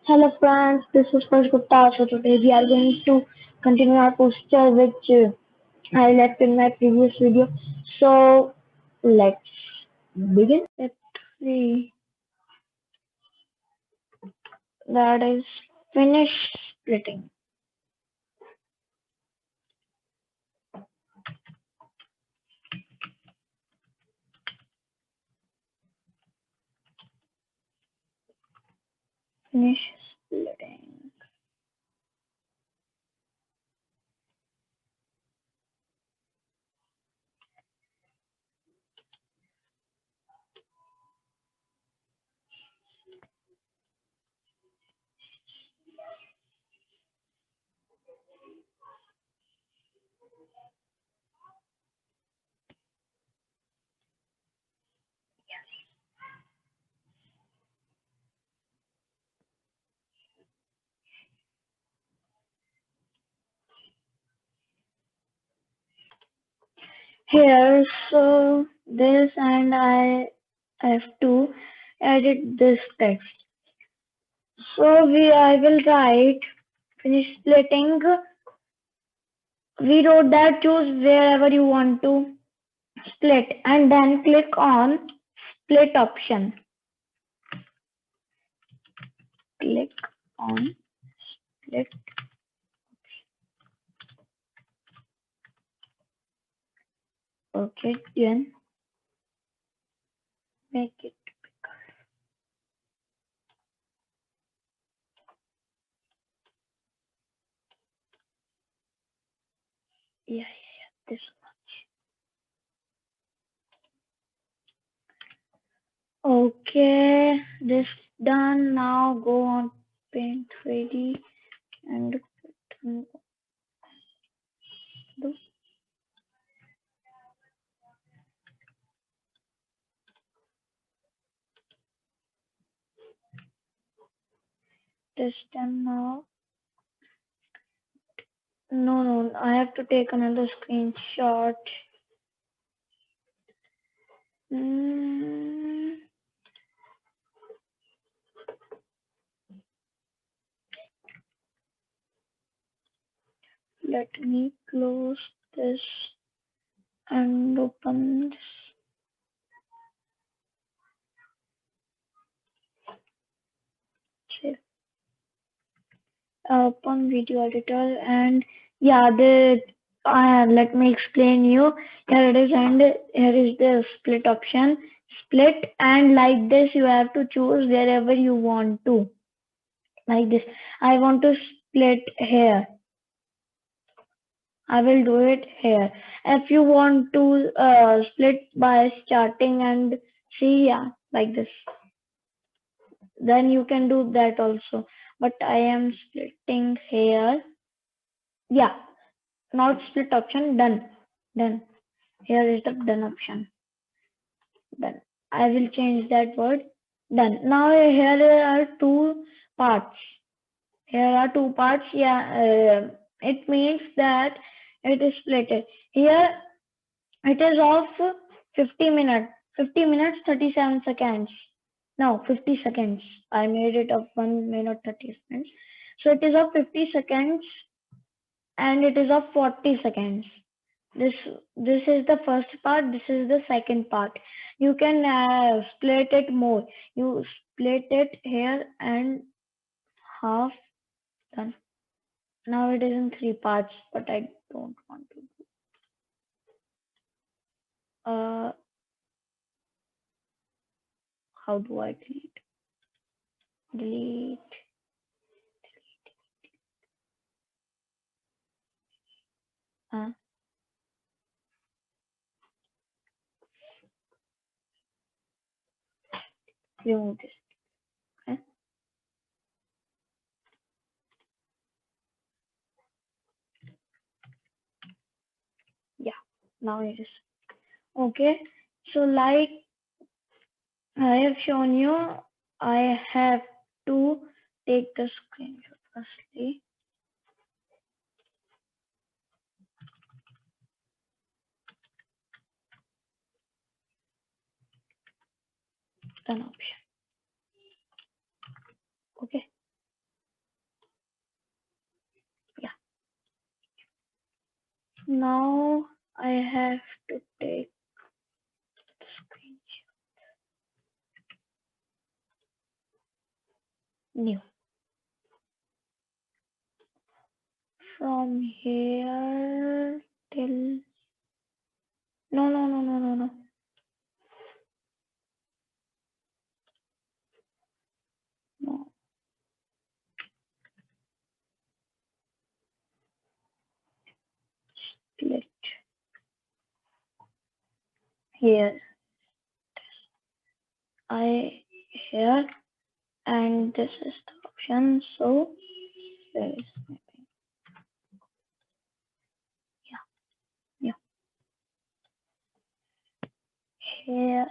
Hello friends, this is Sparsh Gupta. So today we are going to continue our posture which I left in my previous video. So let's begin. Step 3, that is finish splitting. Finish splitting. Here, so this and I have to edit this text. So I will write finish splitting. We wrote that choose wherever you want to split and then click on split option. Click on split. Okay, then make it bigger. Yeah, this much. Okay, this done. Now go on Paint 3D and do this done now. No, I have to take another screenshot. Mm, let me close this and open this. Save. Open video editor and yeah, the let me explain you. Here it is and here is the split option. Split and like this you have to choose wherever you want to. Like this. I want to split here. I will do it here. If you want to split by starting and see, yeah, like this, then you can do that also. But I am splitting here. Yeah, not split option, done. Done. Here is the done option. Done. I will change that word. Done. Now here are two parts. Here are two parts. Yeah, it means that it is splitted. Here it is of 50 minutes. 50 minutes 37 seconds. No, 50 seconds. I made it of 1 minute 30 seconds. So it is of 50 seconds and it is of 40 seconds. This is the first part. This is the second part. You can split it more. You split it here and half done. Now it is in three parts, but I don't want to. Uh, how do I delete? Delete. Uh, remove this. Okay? Yeah. Now it is okay. So like I have shown you, I have to take the screenshot firstly. Done option. Okay. Now I have to take screenshot. New. From here till no. No. Split here. I here and this is the option. So there is yeah. Here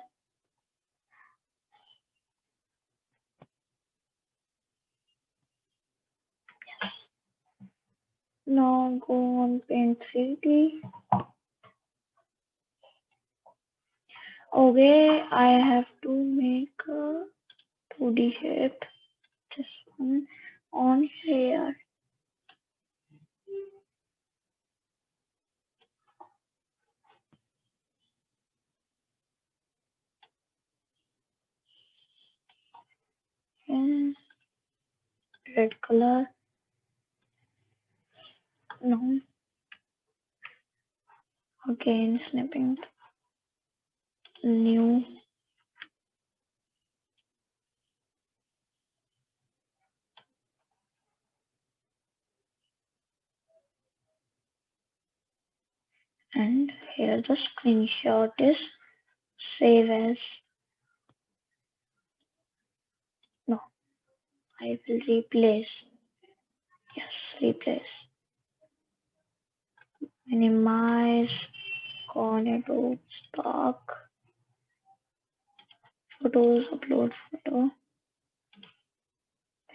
now go on paint 3D. Okay, I have to make a 2D shape. This one on here. And red color. No. Again snipping. New. And here the screenshot is save as. No, I will replace. Yes, replace. Minimize. Adobe Spark. Photos, upload photo.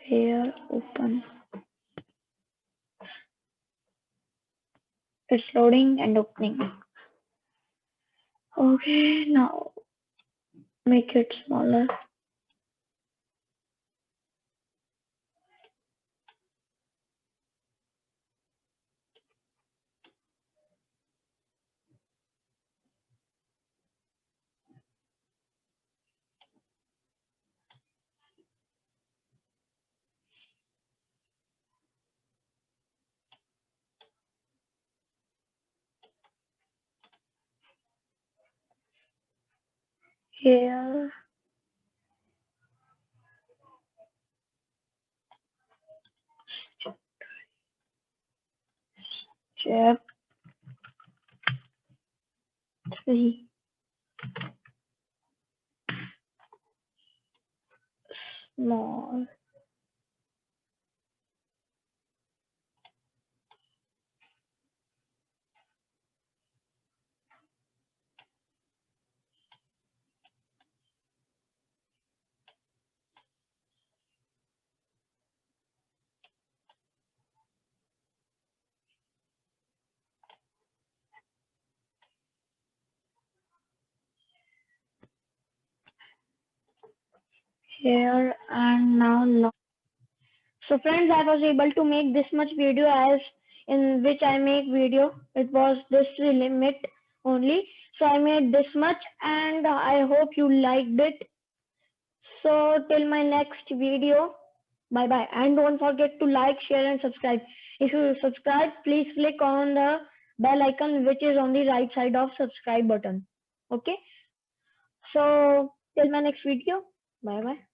Here, open. It's loading and opening. Okay, now make it smaller. Here, step 3. Small. Here and now long. So friends, I was able to make this much video as in which I make video. It was this limit only. So I made this much and I hope you liked it. So till my next video, bye bye. And don't forget to like, share and subscribe. If you subscribe, please click on the bell icon which is on the right side of subscribe button. Okay. So till my next video, bye bye.